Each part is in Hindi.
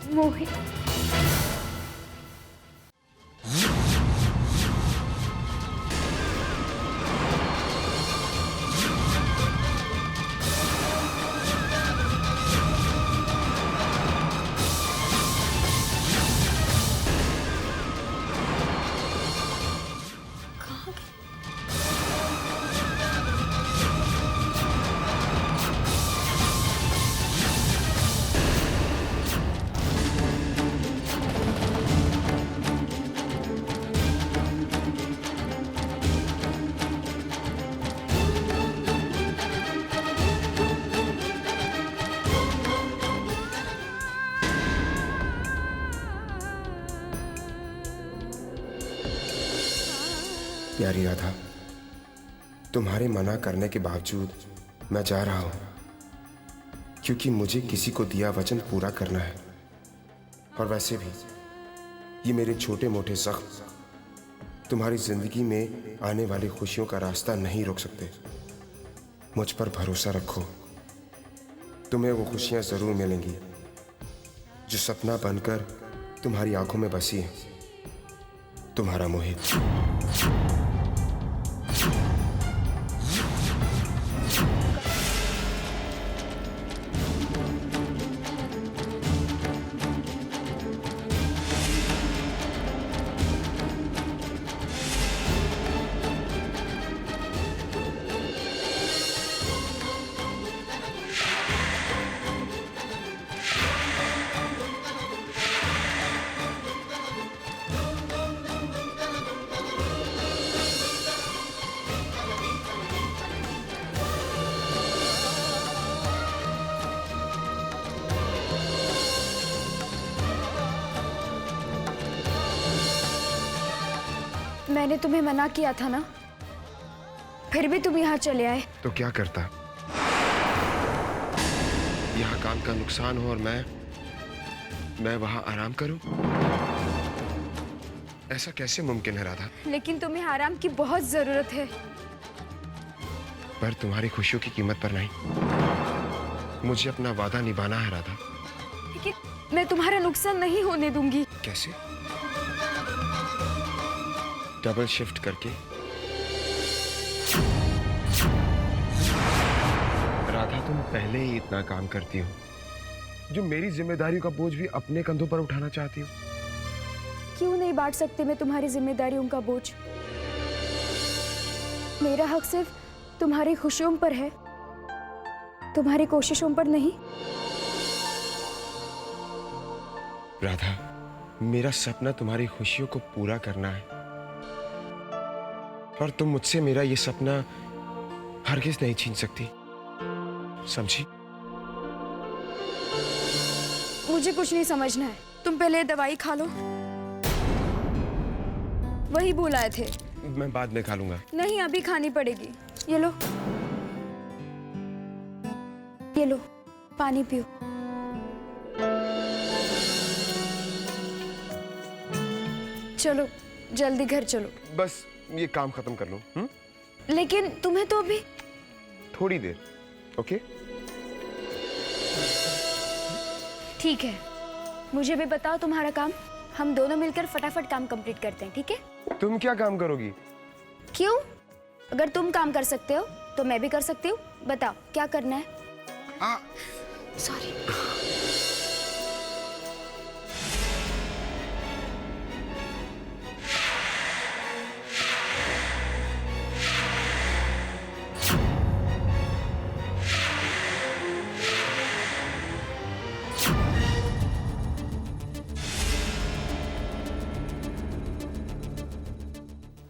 मोहित। प्यारी राधा, तुम्हारे मना करने के बावजूद मैं जा रहा हूं, क्योंकि मुझे किसी को दिया वचन पूरा करना है। और वैसे भी ये मेरे छोटे मोटे जख्म तुम्हारी जिंदगी में आने वाली खुशियों का रास्ता नहीं रोक सकते। मुझ पर भरोसा रखो, तुम्हें वो खुशियां जरूर मिलेंगी जो सपना बनकर तुम्हारी आंखों में बसी है। तुम्हारा मोहित। मैंने तुम्हें मना किया था ना, फिर भी तुम यहाँ चले आए। तो क्या करता? यहाँ काम का नुकसान हो और मैं वहां आराम करूं? ऐसा कैसे मुमकिन है राधा? लेकिन तुम्हें आराम की बहुत जरूरत है। पर तुम्हारी खुशियों की कीमत पर नहीं। मुझे अपना वादा निभाना है राधा। लेकिन मैं तुम्हारा नुकसान नहीं होने दूंगी। कैसे? डबल शिफ्ट करके? राधा, तुम पहले ही इतना काम करती हो, जो मेरी जिम्मेदारियों का बोझ भी अपने कंधों पर उठाना चाहती हो। क्यों नहीं बांट सकती मैं तुम्हारी जिम्मेदारियों का बोझ? मेरा हक सिर्फ तुम्हारी खुशियों पर है, तुम्हारी कोशिशों पर नहीं। राधा, मेरा सपना तुम्हारी खुशियों को पूरा करना है, और तुम मुझसे मेरा ये सपना हरगिज नहीं छीन सकती, समझी? मुझे कुछ नहीं समझना है। तुम पहले दवाई खा लो। वही बुलाए थे। मैं बाद में खा लूंगा। नहीं, अभी खानी पड़ेगी। ये लो, ये लो, पानी पियो। चलो जल्दी घर चलो। बस ये काम खत्म कर लो। लेकिन तुम्हें तो अभी थोड़ी देर। ओके? ठीक है, मुझे भी बताओ तुम्हारा काम। हम दोनों मिलकर फटाफट काम कंप्लीट करते हैं, ठीक है? तुम क्या काम करोगी? क्यों? अगर तुम काम कर सकते हो तो मैं भी कर सकती हूँ। बताओ क्या करना है? सॉरी।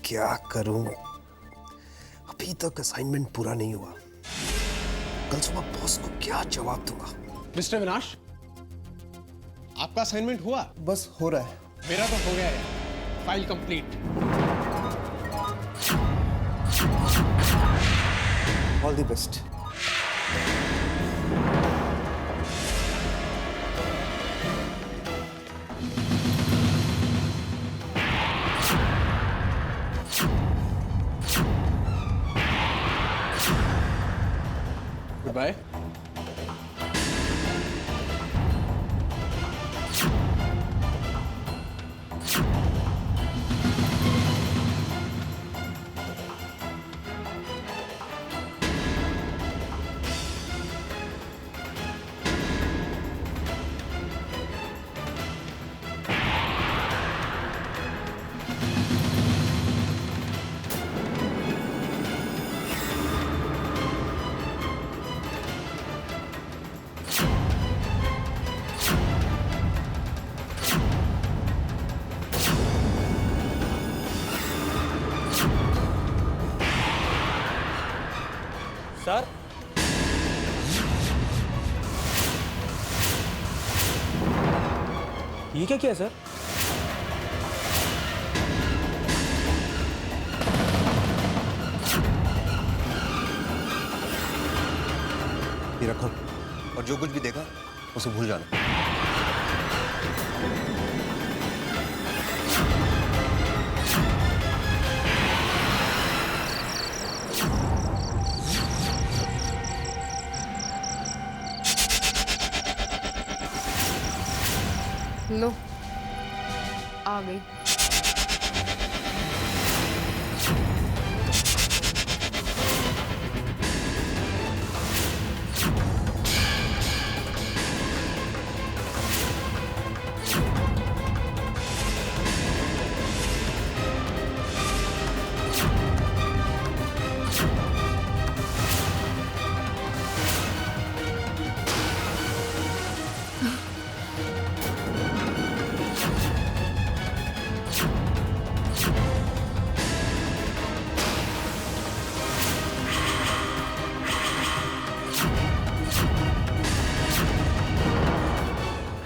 क्या करूं? अभी तक असाइनमेंट पूरा नहीं हुआ। कल सुबह बॉस को क्या जवाब दूंगा? मिस्टर विनाश, आपका असाइनमेंट हुआ? बस हो रहा है। मेरा तो हो गया है। File complete. All the best. Goodbye. ये क्या किया सर? ये रखो, और जो कुछ भी देखा उसे भूल जाना। लो, आ गई।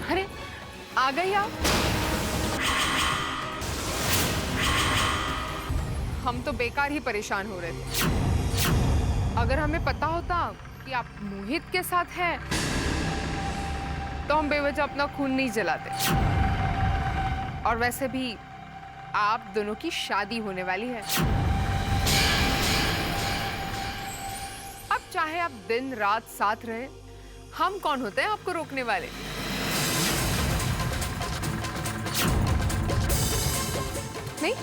अरे आ गई आप। हम तो बेकार ही परेशान हो रहे थे। अगर हमें पता होता कि आप मोहित के साथ हैं तो हम बेवजह अपना खून नहीं जलाते। और वैसे भी आप दोनों की शादी होने वाली है। अब चाहे आप दिन रात साथ रहे, हम कौन होते हैं आपको रोकने वाले। नहीं?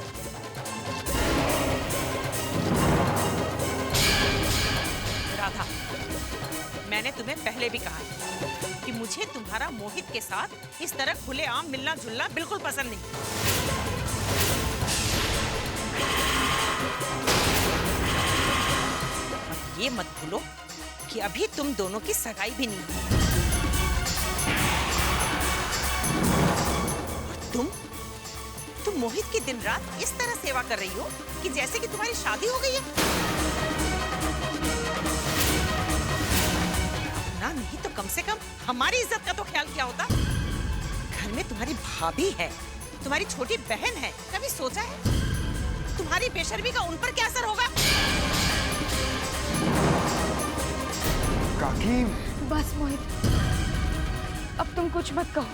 राधा, मैंने तुम्हें पहले भी कहा है कि मुझे तुम्हारा मोहित के साथ इस तरह खुलेआम मिलना जुलना बिल्कुल पसंद नहीं। और ये मत भूलो कि अभी तुम दोनों की सगाई भी नहीं हुई। और तुम मोहित की दिन रात इस तरह सेवा कर रही हो कि जैसे कि तुम्हारी शादी हो गई है। ना नहीं तो कम से कम हमारी इज्जत का तो ख्याल किया होता। घर में तुम्हारी भाभी है, तुम्हारी छोटी बहन है, कभी सोचा है तुम्हारी बेशर्मी का उन पर क्या असर होगा? काकी, बस मोहित, अब तुम कुछ मत कहो।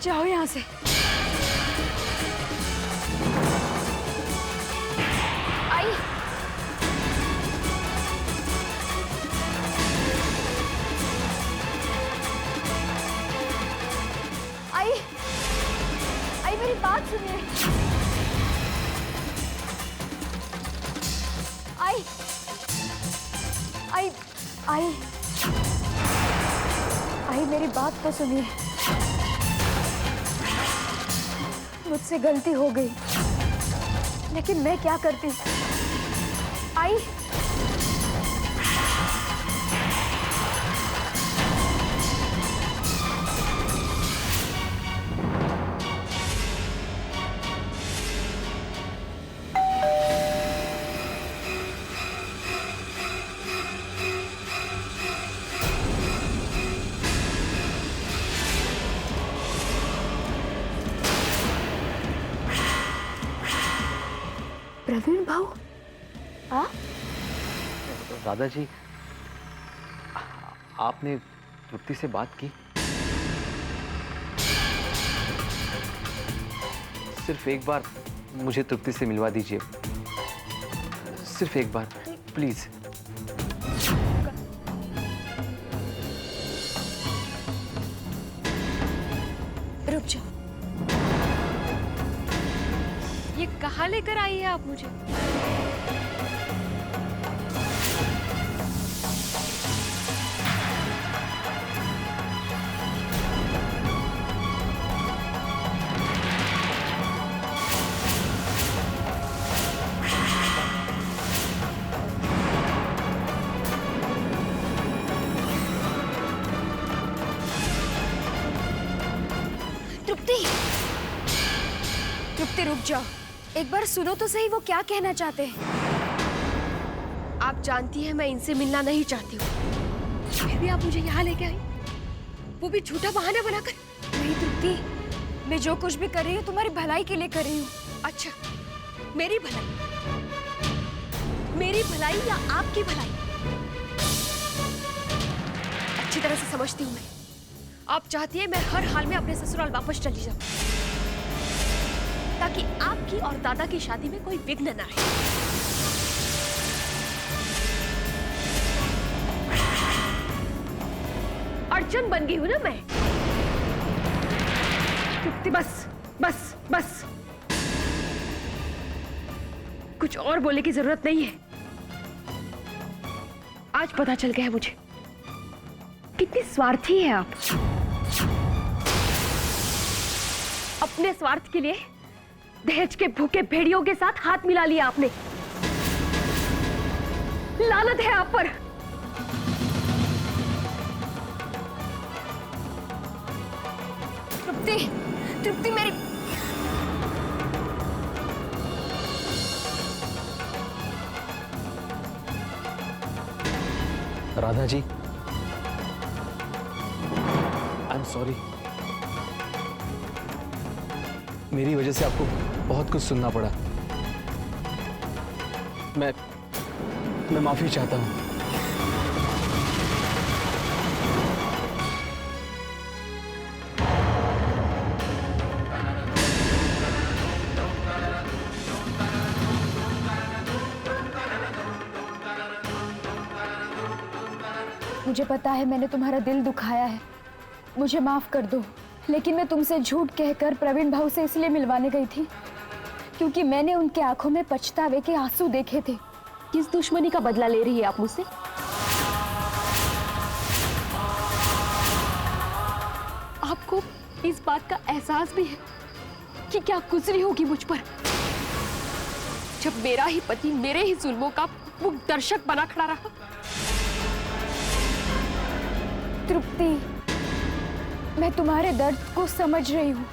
जाओ यहाँ से। आई, आई, आई, मेरी बात सुनिए। आई, आई, आई, आई, मेरी बात तो सुनिए। मुझसे गलती हो गई, लेकिन मैं क्या करती। आई, प्रवीण भाऊ, हाँ? राधा जी, आपने तृप्ति से बात की? सिर्फ एक बार मुझे तृप्ति से मिलवा दीजिए, सिर्फ एक बार प्लीज। रुक जाओ। ये कहाँ लेकर आई है आप मुझे? तृप्ति, तृप्ति रुक जाओ। एक बार सुनो तो सही, वो क्या कहना चाहते हैं। आप जानती हैं मैं इनसे मिलना नहीं चाहती हूँ, फिर भी आप मुझे यहाँ लेके आई। वो भी झूठा बहाना बनाकर। नहीं तृप्ति, मैं जो कुछ भी कर रही हूँ तुम्हारी भलाई के लिए कर रही हूँ। अच्छा, मेरी भलाई? मेरी भलाई या आपकी भलाई? अच्छी तरह से समझती हूँ मैं। आप चाहती है मैं हर हाल में अपने ससुराल वापस चली जाऊं, ताकि आपकी और दादा की शादी में कोई विघ्न ना आए। अड़चन बन गई हूं ना मैं? बस बस बस, कुछ और बोलने की जरूरत नहीं है। आज पता चल गया है मुझे कितनी स्वार्थी है आप। अपने स्वार्थ के लिए दहेज के भूखे भेड़ियों के साथ हाथ मिला लिया आपने। लानत है आप पर। तृप्ति, तृप्ति मेरी। Radha ji, I am sorry. मेरी वजह से आपको बहुत कुछ सुनना पड़ा। मैं माफी चाहता हूं। मुझे पता है मैंने तुम्हारा दिल दुखाया है, मुझे माफ कर दो। लेकिन मैं तुमसे झूठ कहकर प्रवीण भाऊ से इसलिए मिलवाने गई थी क्योंकि मैंने उनके आंखों में पछतावे के आंसू देखे थे। किस दुश्मनी का बदला ले रही है आप मुझसे? आपको इस बात का एहसास भी है कि क्या गुजरी होगी मुझ पर, जब मेरा ही पति मेरे ही जुल्मों का मूक दर्शक बना खड़ा रहा? तृप्ति, मैं तुम्हारे दर्द को समझ रही हूँ,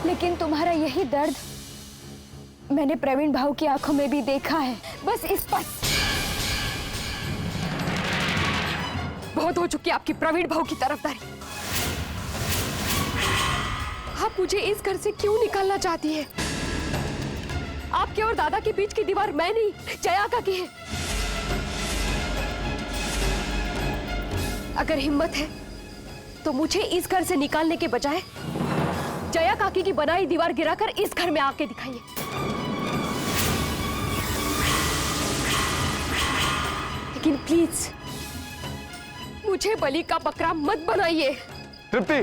लेकिन तुम्हारा यही दर्द मैंने प्रवीण भाऊ की आंखों में भी देखा है। बस इस पर बहुत हो चुकी है आपकी प्रवीण भाऊ की तरफदारी। आप मुझे इस घर से क्यों निकालना चाहती हैं? आपके और दादा के बीच की दीवार मैं नहीं, जया का की है। अगर हिम्मत है तो मुझे इस घर से निकालने के बजाय जया काकी की बनाई दीवार गिराकर इस घर में आके दिखाइए। लेकिन प्लीज मुझे बलि का बकरा मत बनाइए। तृप्ति,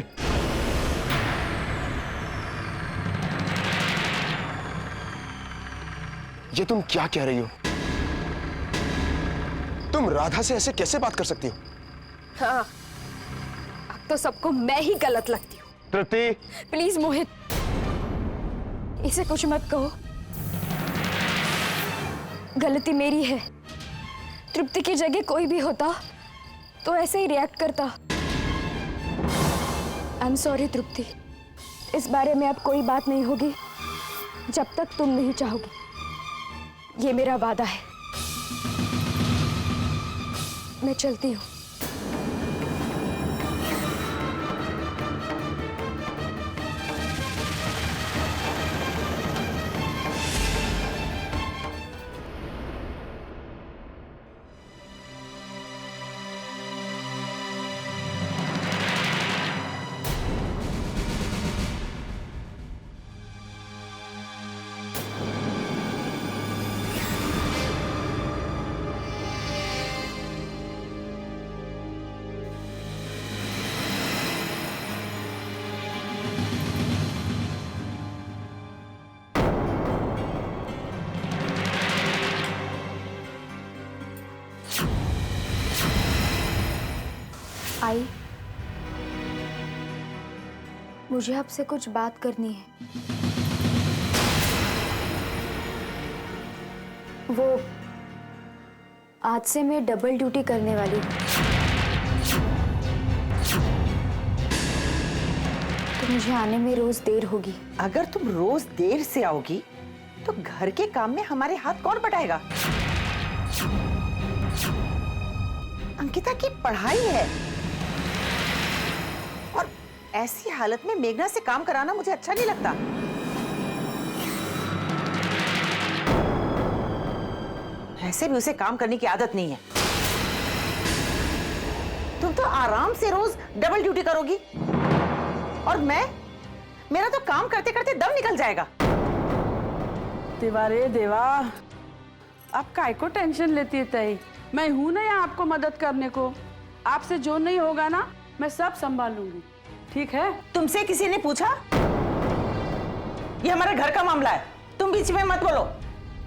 ये तुम क्या कह रही हो? तुम राधा से ऐसे कैसे बात कर सकती हो? हाँ, अब तो सबको मैं ही गलत लगती हूँ। तृप्ति, प्लीज मोहित, इसे कुछ मत कहो। गलती मेरी है। तृप्ति की जगह कोई भी होता तो ऐसे ही रिएक्ट करता। आई एम सॉरी तृप्ति, इस बारे में अब कोई बात नहीं होगी जब तक तुम नहीं चाहोगी। ये मेरा वादा है। मैं चलती हूँ। आई, मुझे आपसे कुछ बात करनी है। वो आज से मैं डबल ड्यूटी करने वाली हूँ, तो मुझे आने में रोज देर होगी। अगर तुम रोज देर से आओगी तो घर के काम में हमारे हाथ कौन बटाएगा? अंकिता की पढ़ाई है, ऐसी हालत में मेघना से काम कराना मुझे अच्छा नहीं लगता। ऐसे भी उसे काम करने की आदत नहीं है। तुम तो आराम से रोज डबल ड्यूटी करोगी और मेरा तो काम करते करते दम निकल जाएगा। देवा रे देवा, आप काय को टेंशन लेती है तई? मैं हूं ना यहाँ आपको मदद करने को। आपसे जो नहीं होगा ना मैं सब संभाल लूंगी, ठीक है? तुमसे किसी ने पूछा? ये हमारे घर का मामला है, तुम बीच में मत बोलो।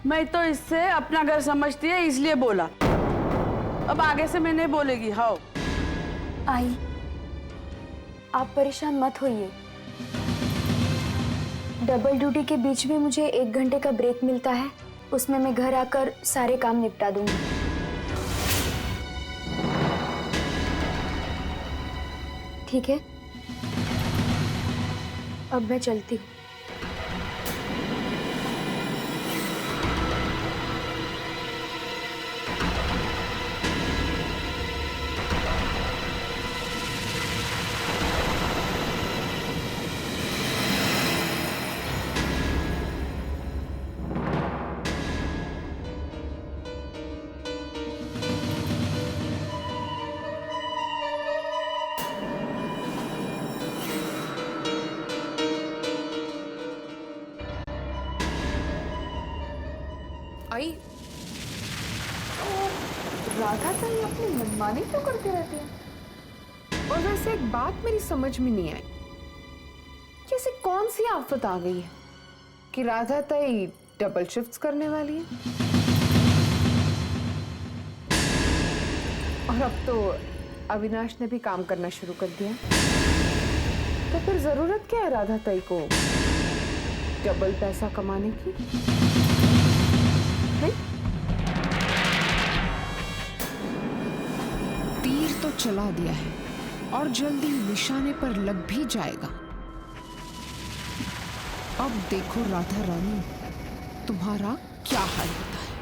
मैं तो इससे अपना घर समझती है इसलिए बोला, अब आगे से मैं नहीं बोलेगी। हाँ आई, आप परेशान मत होइए। डबल ड्यूटी के बीच में मुझे 1 घंटे का ब्रेक मिलता है, उसमें मैं घर आकर सारे काम निपटा दूंगी। ठीक है, अब मैं चलती हूँ। आई, राधा तो ये अपनी मनमानी तो करते रहते हैं। और वैसे एक बात मेरी समझ में नहीं आई कि ऐसी कौन सी आफत आ गई है कि राधा तई डबल शिफ्ट्स करने वाली है। और अब तो अविनाश ने भी काम करना शुरू कर दिया, तो फिर जरूरत क्या है राधा तई को डबल पैसा कमाने की? तीर तो चला दिया है और जल्दी निशाने पर लग भी जाएगा। अब देखो राधा रानी, तुम्हारा क्या हाल होता है।